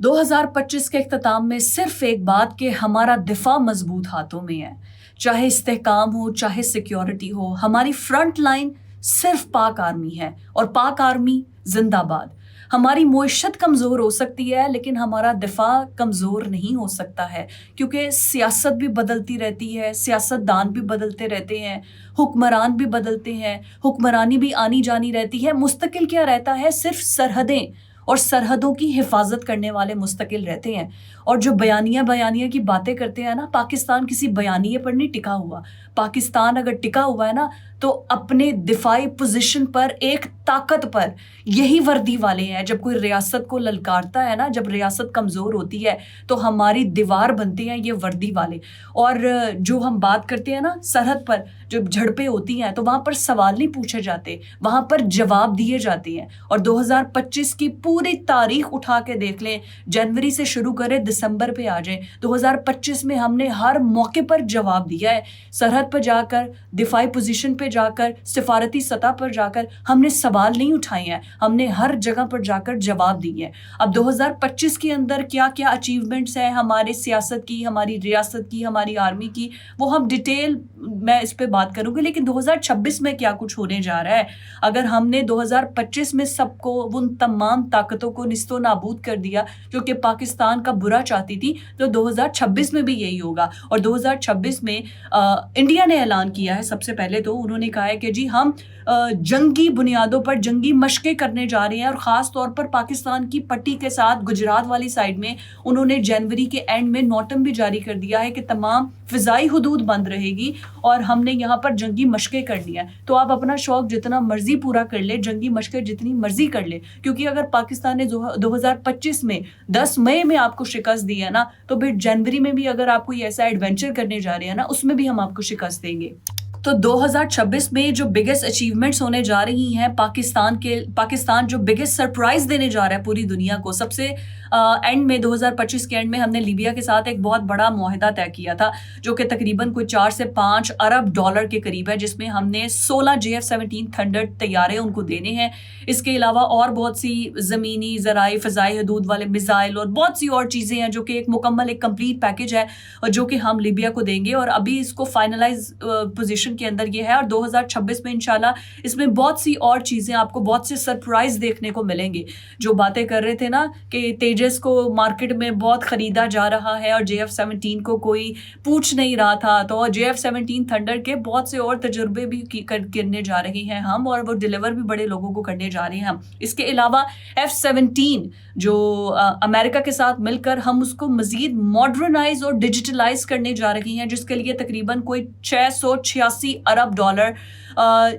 2025 کے اختتام میں صرف ایک بات کہ ہمارا دفاع مضبوط ہاتھوں میں ہے. چاہے استحکام ہو، چاہے سیکیورٹی ہو، ہماری فرنٹ لائن صرف پاک آرمی ہے، اور پاک آرمی زندہ باد. ہماری معیشت کمزور ہو سکتی ہے لیکن ہمارا دفاع کمزور نہیں ہو سکتا ہے، کیونکہ سیاست بھی بدلتی رہتی ہے، سیاست دان بھی بدلتے رہتے ہیں، حکمران بھی بدلتے ہیں، حکمرانی بھی آنی جانی رہتی ہے. مستقل کیا رہتا ہے؟ صرف سرحدیں اور سرحدوں کی حفاظت کرنے والے مستقل رہتے ہیں. اور جو بیانیہ کی باتیں کرتے ہیں نا، پاکستان کسی بیانیے پر نہیں ٹکا ہوا. پاکستان اگر ٹکا ہوا ہے نا تو اپنے دفاعی پوزیشن پر، ایک طاقت پر. یہی وردی والے ہیں. جب کوئی ریاست کو للکارتا ہے نا، جب ریاست کمزور ہوتی ہے تو ہماری دیوار بنتے ہیں یہ وردی والے. اور جو ہم بات کرتے ہیں نا سرحد پر جب جھڑپیں ہوتی ہیں تو وہاں پر سوال نہیں پوچھے جاتے، وہاں پر جواب دیے جاتے ہیں. اور 2025 کی پوری تاریخ اٹھا کے دیکھ لیں، جنوری سے شروع کرے دسمبر پہ آ جائیں، 2025 میں ہم نے ہر موقع پر جواب دیا ہے. سرحد پر جا کر، دفاعی پوزیشن پہ جا کر، سفارتی سطح پر جا کر ہم نے سوال نہیں اٹھائے ہیں، ہم نے ہر جگہ پر جا کر جواب دیے ہیں. اب 2025 کے اندر کیا کیا اچیومنٹس ہیں ہمارے سیاست کی، ہماری ریاست کی، ہماری آرمی کی، وہ ہم ڈیٹیل میں اس پہ بات کروں گی. لیکن 2026 میں کیا کچھ ہونے جا رہا ہے؟ اگر ہم نے 2025 میں سب کو، ان تمام طاقتوں کو نیست و نابود کر دیا جو کہ پاکستان کا برا چاہتی تھی، تو 2026 میں بھی یہی ہوگا. اور 2026 میں انڈیا نے اعلان کیا ہے، سب سے پہلے تو انہوں نے کہا ہے کہ جی ہم جنگی بنیادوں پر جنگی مشقیں کرنے جا رہے ہیں. اور خاص طور پر پاکستان کی پٹی کے ساتھ گجرات والی سائڈ میں انہوں نے جنوری کے اینڈ میں نوٹم بھی جاری کر دیا ہے کہ تمام فضائی حدود بند رہے گی اور ہم نے یہاں پر جنگی مشقیں کرنی ہیں. تو آپ اپنا شوق جتنا مرضی پورا کر لے، جنگی مشقیں جتنی مرضی کر لے، کیونکہ اگر پاکستان نے 2025 میں 10 مئی میں آپ کو شکست دی ہے نا، تو پھر جنوری میں بھی اگر آپ کوئی ایسا ایڈونچر کرنے جا رہے ہیں نا، اس میں بھی ہم آپ کو شکست دیں گے. تو 2026 میں جو بگیسٹ اچیومنٹس ہونے جا رہی ہیں پاکستان جو بگیسٹ سرپرائز دینے جا رہا ہے پوری دنیا کو. سب سے اینڈ میں 2025 کے اینڈ میں ہم نے لیبیا کے ساتھ ایک بہت بڑا معاہدہ طے کیا تھا، جو کہ تقریباً کوئی 4 سے 5 ارب ڈالر کے قریب ہے، جس میں ہم نے 16 JF-17 تھنڈر طیارے ان کو دینے ہیں. اس کے علاوہ اور بہت سی زمینی، زرعی، فضائی حدود والے میزائل اور بہت سی اور چیزیں ہیں، جو کہ ایک مکمل، ایک کمپلیٹ پیکج ہے، اور جو کہ ہم لیبیا کو دیں گے. اور ابھی اس کو فائنلائز پوزیشن کے اندر یہ ہے. اور 2026 میں انشاءاللہ اس میں بہت سی اور چیزیں، آپ کو بہت سے سرپرائز دیکھنے کو ملیں گے. جو باتیں کر رہے تھے نا کہ تیجس کو مارکیٹ میں بہت خریدا جا رہا ہے اور JF-17 کو کوئی پوچھ نہیں رہا تھا، تو JF-17 تھنڈر کے بہت سے اور تجربے بھی کرنے جا رہے ہیں ہم، اور وہ ڈیلیور بھی بڑے لوگوں کو کرنے جا رہے ہیں ہم. اس کے علاوہ F-17 جو امریکہ کے ساتھ مل کر ہم اس کو مزید ماڈرنائز اور ڈیجیٹلائز کرنے جا رہی ہیں، جس کے لیے تقریباً کوئی 686 ارب ڈالر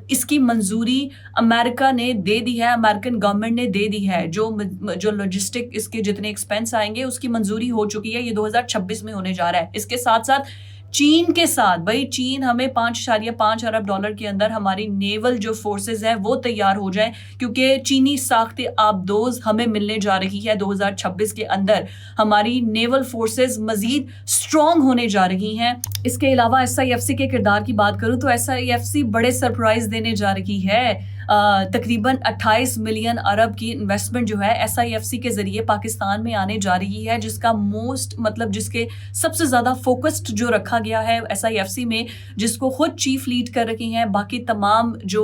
اس کی منظوری امریکہ نے دے دی ہے، امریکن گورنمنٹ نے دے دی ہے. جو لاجسٹک اس کے جتنے ایکسپینس آئیں گے اس کی منظوری ہو چکی ہے. یہ 2026 میں ہونے جا رہا ہے. اس کے ساتھ ساتھ چین کے ساتھ، بھائی چین ہمیں 5.5 ارب ڈالر کے اندر ہماری نیول جو فورسز ہیں وہ تیار ہو جائیں، کیونکہ چینی ساخت آبدوز ہمیں ملنے جا رہی ہے 2026 کے اندر. ہماری نیول فورسز مزید اسٹرانگ ہونے جا رہی ہیں. اس کے علاوہ SIFC کے کردار کی بات کروں تو SIFC بڑے سرپرائز دینے جا رہی ہے. تقریباً 28 ملین ارب کی انویسٹمنٹ جو ہے SIFC کے ذریعے پاکستان میں آنے جا رہی ہے، جس کا جس کے سب سے زیادہ فوکسڈ جو رکھا گیا ہے SIFC میں، جس کو خود چیف لیڈ کر رہی ہیں. باقی تمام جو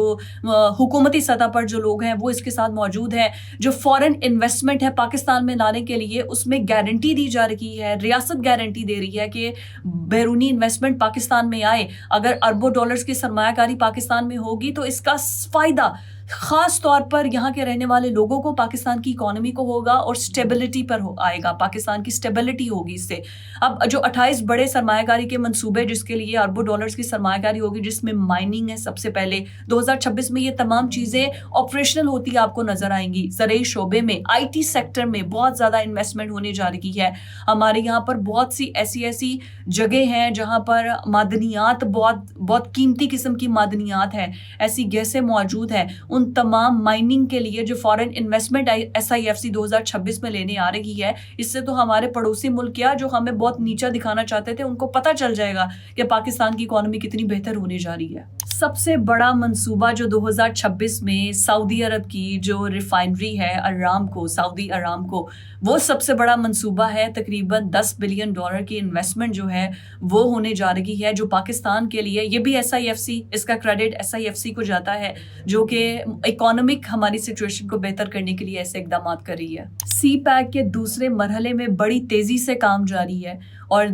حکومتی سطح پر جو لوگ ہیں وہ اس کے ساتھ موجود ہیں. جو فورن انویسٹمنٹ ہے پاکستان میں لانے کے لیے، اس میں گارنٹی دی جا رہی ہے، ریاست گارنٹی دے رہی ہے کہ بیرونی انویسٹمنٹ پاکستان میں آئے. اگر اربوں ڈالرز کی سرمایہ کاری پاکستان میں ہوگی تو اس کا فائدہ خاص طور پر یہاں کے رہنے والے لوگوں کو، پاکستان کی اکانومی کو ہوگا، اور سٹیبلٹی پر آئے گا، پاکستان کی سٹیبلٹی ہوگی اس سے. اب جو 28 بڑے سرمایہ کاری کے منصوبے، جس کے لیے اربوں ڈالرز کی سرمایہ کاری ہوگی، جس میں مائننگ ہے سب سے پہلے، 2026 میں یہ تمام چیزیں آپریشنل ہوتی آپ کو نظر آئیں گی. زرعی شعبے میں، IT سیکٹر میں بہت زیادہ انویسٹمنٹ ہونے جا رہی ہے. ہمارے یہاں پر بہت سی ایسی جگہ ہیں جہاں پر معدنیات، بہت قیمتی قسم کی معدنیات ہیں، ایسی گیسیں موجود ہیں، ان تمام مائننگ کے لیے جو فارن انویسٹمنٹ SIFC 2026 میں لینے آ رہی ہے، اس سے تو ہمارے پڑوسی ملک کیا جو ہمیں بہت نیچا دکھانا چاہتے تھے ان کو پتہ چل جائے گا کہ پاکستان کی اکانومی کتنی بہتر ہونے جا رہی ہے۔ سب سے بڑا منصوبہ جو 2026 میں سعودی عرب کی جو ریفائنری ہے ارامکو، سعودی ارامکو، وہ سب سے بڑا منصوبہ ہے۔ تقریباً $10 بلین کی انویسٹمنٹ جو ہے وہ ہونے جا رہی ہے، جو پاکستان کے لیے، یہ بھی SIFC، اس کا کریڈٹ SIFC کو جاتا ہے، جو کہ اکانومک ہماری سچویشن کو بہتر کرنے کے لیے ایسے اقدامات کر رہی ہے۔ CPEC کے دوسرے مرحلے میں بڑی تیزی سے کام جاری ہے، اور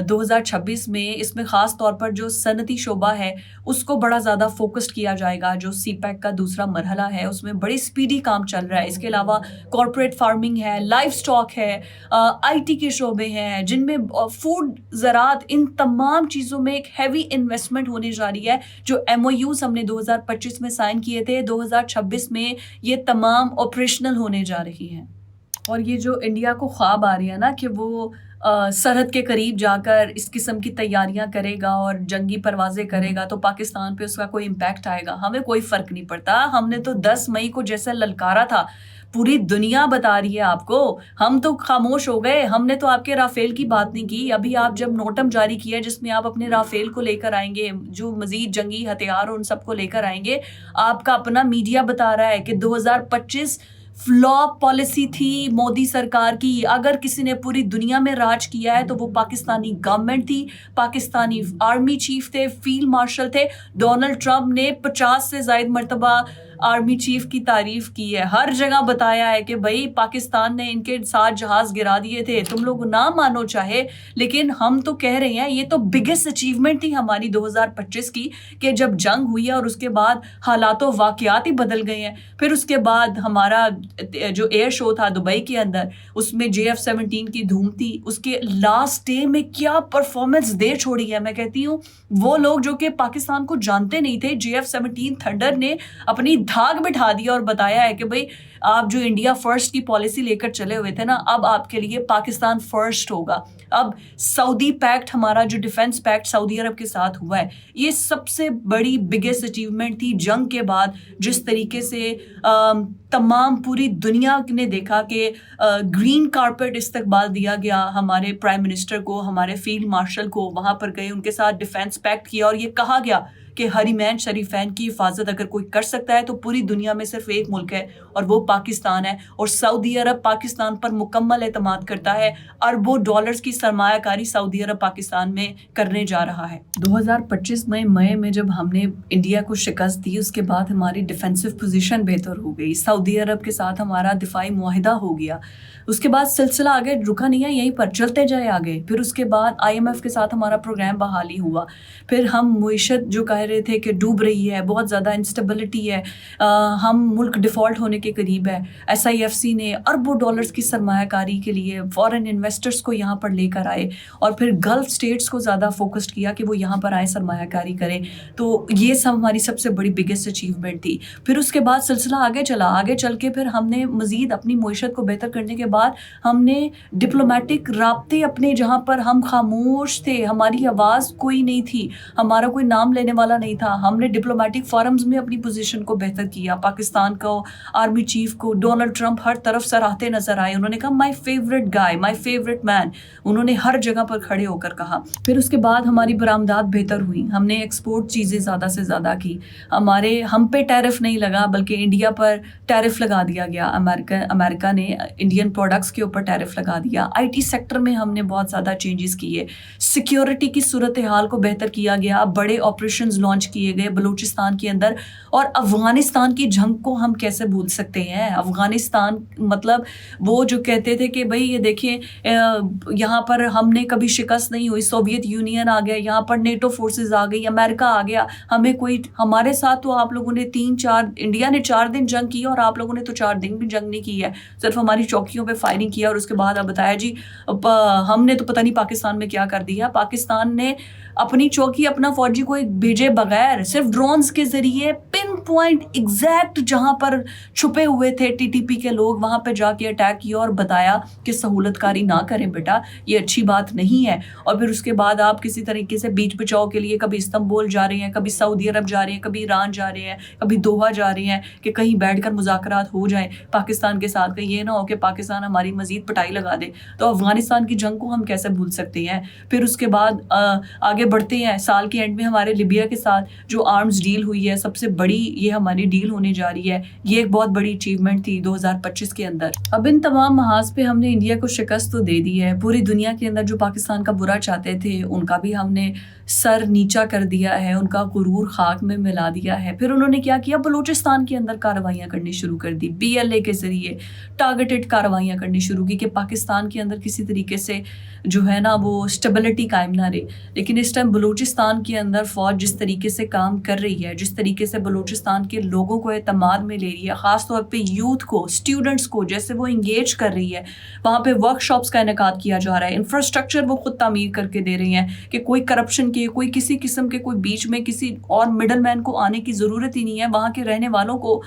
2026 میں اس میں خاص طور پر جو صنعتی شعبہ ہے اس کو بڑا زیادہ فوکسڈ کیا جائے گا۔ جو CPEC کا دوسرا مرحلہ ہے اس میں بڑی سپیڈی کام چل رہا ہے۔ اس کے علاوہ کارپوریٹ فارمنگ ہے، لائف سٹاک ہے، IT کے شعبے ہیں جن میں فوڈ، زراعت، ان تمام چیزوں میں ایک ہیوی انویسٹمنٹ ہونے جا رہی ہے۔ جو MOUs ہم نے 2025 میں سائن کیے تھے، 2026 میں یہ تمام آپریشنل ہونے جا رہی ہیں۔ اور یہ جو انڈیا کو خواب آ رہی ہے نا کہ وہ سرحد کے قریب جا کر اس قسم کی تیاریاں کرے گا اور جنگی پروازیں کرے گا تو پاکستان پہ اس کا کوئی امپیکٹ آئے گا، ہمیں کوئی فرق نہیں پڑتا۔ ہم نے تو 10 مئی کو جیسا للکارا تھا، پوری دنیا بتا رہی ہے آپ کو، ہم تو خاموش ہو گئے۔ ہم نے تو آپ کے رافیل کی بات نہیں کی۔ ابھی آپ جب نوٹم جاری کیا جس میں آپ اپنے رافیل کو لے کر آئیں گے، جو مزید جنگی ہتھیار ان سب کو لے کر آئیں گے، آپ کا اپنا میڈیا بتا رہا ہے کہ 2025 فلاپ پالیسی تھی مودی سرکار کی۔ اگر کسی نے پوری دنیا میں راج کیا ہے تو وہ پاکستانی گورنمنٹ تھی، پاکستانی آرمی چیف تھے، فیلڈ مارشل تھے۔ ڈونلڈ ٹرمپ نے 50 سے زائد مرتبہ آرمی چیف کی تعریف کی ہے، ہر جگہ بتایا ہے کہ بھائی پاکستان نے ان کے 7 جہاز گرا دیے تھے۔ تم لوگ نہ مانو چاہے، لیکن ہم تو کہہ رہے ہیں یہ تو بگیسٹ اچیومنٹ تھی ہماری 2025 کی، کہ جب جنگ ہوئی ہے اور اس کے بعد حالات و واقعات ہی بدل گئے ہیں۔ پھر اس کے بعد ہمارا جو ایئر شو تھا دبئی کے اندر، اس میں JF-17 کی دھوم تھی، اس کے لاسٹ ڈے میں کیا پرفارمنس دے چھوڑی ہے۔ میں کہتی ہوں وہ لوگ جو کہ پاکستان کو جانتے نہیں تھے، JF-17 تھنڈر نے اپنی دھاگ بٹھا دیا اور بتایا ہے کہ بھائی آپ جو انڈیا فرسٹ کی پالیسی لے کر چلے ہوئے تھے نا، اب آپ کے لیے پاکستان فرسٹ ہوگا۔ اب سعودی پیکٹ، ہمارا جو ڈیفنس پیکٹ سعودی عرب کے ساتھ ہوا ہے، یہ سب سے بڑی بگیسٹ اچیومنٹ تھی جنگ کے بعد۔ جس طریقے سے تمام پوری دنیا نے دیکھا کہ گرین کارپیٹ استقبال دیا گیا ہمارے پرائم منسٹر کو، ہمارے فیلڈ مارشل کو، وہاں پر گئے، ان کے ساتھ ڈیفنس پیکٹ کیا، اور یہ کہا گیا کہ حرمین شریفین کی حفاظت اگر کوئی کر سکتا ہے تو پوری دنیا میں صرف ایک ملک ہے اور وہ پاکستان ہے۔ اور سعودی عرب پاکستان پر مکمل اعتماد کرتا ہے، اربوں ڈالرز کی سرمایہ کاری سعودی عرب پاکستان میں کرنے جا رہا ہے۔ 2025 میں مئی میں جب ہم نے انڈیا کو شکست دی، اس کے بعد ہماری ڈیفینسو پوزیشن بہتر ہو گئی، سعودی عرب کے ساتھ ہمارا دفاعی معاہدہ ہو گیا۔ اس کے بعد سلسلہ آگے رکا نہیں ہے، یہیں پر چلتے جائے آگے۔ پھر اس کے بعد IMF کے ساتھ ہمارا پروگرام بحالی ہوا۔ پھر ہم معیشت جو کہہ رہے تھے کہ ڈوب رہی ہے، بہت زیادہ انسٹیبلٹی ہے، ہم ملک ڈیفالٹ ہونے کے قریب ہے، SIFC نے اربوں ڈالرز کی سرمایہ کاری کے لیے فارن انویسٹرز کو یہاں پر لے کر آئے، اور پھر گلف اسٹیٹس کو زیادہ فوکسڈ کیا کہ وہ یہاں پر آئے، سرمایہ کاری کریں۔ تو یہ سب ہماری سب سے بڑی بگیسٹ اچیومنٹ تھی۔ پھر اس کے بعد سلسلہ آگے چلا، آگے چل کے پھر ہم نے مزید اپنی معیشت کو بہتر کرنے کے بعد ہم نے ڈپلومیٹک رابطے اپنے، جہاں پر ہم خاموش تھے، ہماری آواز کوئی نہیں تھی، ہمارا کوئی نام لینے والا نہیں تھا، ہم نے ڈپلومیٹک فورمز میں اپنی پوزیشن کو بہتر کیا۔ پاکستان کو، آرمی چیف کو ڈونلڈ ٹرمپ ہر طرف سراہتے نظر آئے، انہوں نے کہا my favourite guy, my favourite مین، انہوں نے ہر جگہ پر کھڑے ہو کر کہا۔ پھر اس کے بعد ہماری برآمدات بہتر ہوئی، ہم نے ایکسپورٹ چیزیں زیادہ سے زیادہ کی، ہم پہ ٹیرف نہیں لگا بلکہ انڈیا پر ٹیرف لگا دیا گیا، امریکہ نے انڈین پروڈکٹس کے اوپر ٹیرف لگا دیا۔ IT سیکٹر میں ہم نے بہت زیادہ چینجز کیے، سیکیورٹی کی صورتحال کو بہتر کیا گیا، بڑے آپریشنز لانچ کیے گئے بلوچستان کے اندر۔ اور افغانستان کی جنگ کو ہم کیسے بھول سکتے ہیں؟ افغانستان مطلب وہ جو کہتے تھے کہ بھئی یہ دیکھیں یہاں پر ہم نے کبھی شکست نہیں ہوئی، سوویت یونین آ گیا، یہاں پر نیٹو فورسز آ گئی، امریکہ آ گیا، ہمارے ساتھ تو آپ لوگوں نے انڈیا نے 4 دن جنگ کی اور آپ لوگوں نے تو 4 دن بھی جنگ نہیں کی ہے، صرف ہماری چوکیوں پہ فائرنگ کیا، اور اس کے بعد اب بتایا جی ہم نے تو پتہ نہیں پاکستان میں کیا کر دیا۔ پاکستان نے اپنی چوکی، اپنا فوجی کو ایک بھیجے بغیر صرف ڈرونز کے ذریعے پن پوائنٹ ایگزیکٹ جہاں پر چھپے ہوئے تھے ٹی ٹی پی کے لوگ وہاں پہ جا کے اٹیک کیا اور بتایا کہ سہولت کاری نہ کریں بیٹا، یہ اچھی بات نہیں ہے. اور پھر اس کے بعد آپ کسی طریقے سے بیچ بچاؤ کے لیے کبھی استنبول جا رہے ہیں، کبھی سعودی عرب جا رہے ہیں، کبھی ایران جا رہے ہیں، کبھی دوحہ جا رہے ہیں کہ کہیں بیٹھ کر مذاکرات ہو جائیں پاکستان کے ساتھ. کہیں یہ نہ ہو کہ پاکستان ہماری مزید پٹائی لگا دے. تو افغانستان کی جنگ کو ہم کیسے بھول سکتے ہیں؟ پھر اس کے بعد آگے بڑھتے ہیں. سال کے اینڈ میں ہمارے لیبیا کے ساتھ جو آرمز ڈیل ہوئی ہے، سب سے بڑی یہ ہماری ڈیل ہونے جا رہی ہے. یہ ایک بہت بڑی اچیومنٹ تھی 2025 کے اندر. اب ان تمام محاذ پہ ہم نے انڈیا کو شکست تو دے دی ہے. پوری دنیا کے اندر جو پاکستان کا برا چاہتے تھے ان کا بھی ہم نے سر نیچا کر دیا ہے، ان کا غرور خاک میں ملا دیا ہے. پھر انہوں نے کیا کیا؟ بلوچستان کے اندر کارروائیاں کرنی شروع کر دی. BLA کے ذریعے ٹارگیٹڈ کارروائیاں کرنی شروع کی کہ پاکستان کے اندر کسی طریقے سے جو ہے نا وہ اسٹیبلٹی قائم نہ رہے. لیکن اس ٹائم بلوچستان کے اندر فوج جس طریقے سے کام کر رہی ہے، جس طریقے سے بلوچستان کے لوگوں کو اعتماد میں لے رہی ہے، خاص طور پہ یوتھ کو، اسٹوڈنٹس کو جیسے وہ انگیج کر رہی ہے، وہاں پہ ورک شاپس کا انعقاد کیا جا رہا ہے، انفراسٹرکچر وہ خود تعمیر کر کے دے رہے ہیں کہ کوئی کرپشن کے، کوئی کسی قسم کے کوئی بیچ میں کسی اور مڈل مین کو آنے کی ضرورت ہی نہیں ہے. وہاں کے رہنے والوں کو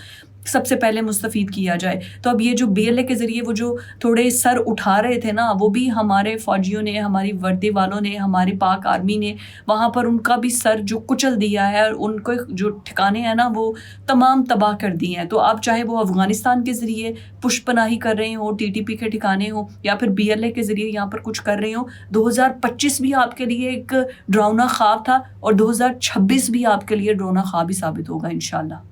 سب سے پہلے مستفید کیا جائے. تو اب یہ جو BLA کے ذریعے وہ جو تھوڑے سر اٹھا رہے تھے نا، وہ بھی ہمارے فوجیوں نے، ہماری وردی والوں نے، ہماری پاک آرمی نے وہاں پر ان کا بھی سر جو کچل دیا ہے، ان کو جو ٹھکانے ہیں نا وہ تمام تباہ کر دیے ہیں. تو آپ چاہے وہ افغانستان کے ذریعے پشت پناہی کر رہے ہوں، TTP کے ٹھکانے ہوں، یا پھر BLA کے ذریعے یہاں پر کچھ کر رہے ہوں، 2025 بھی آپ کے لیے ایک ڈراؤنا خواب تھا اور 2026 بھی آپ کے لیے ڈراؤنا خواب ہی ثابت ہوگا انشاءاللہ.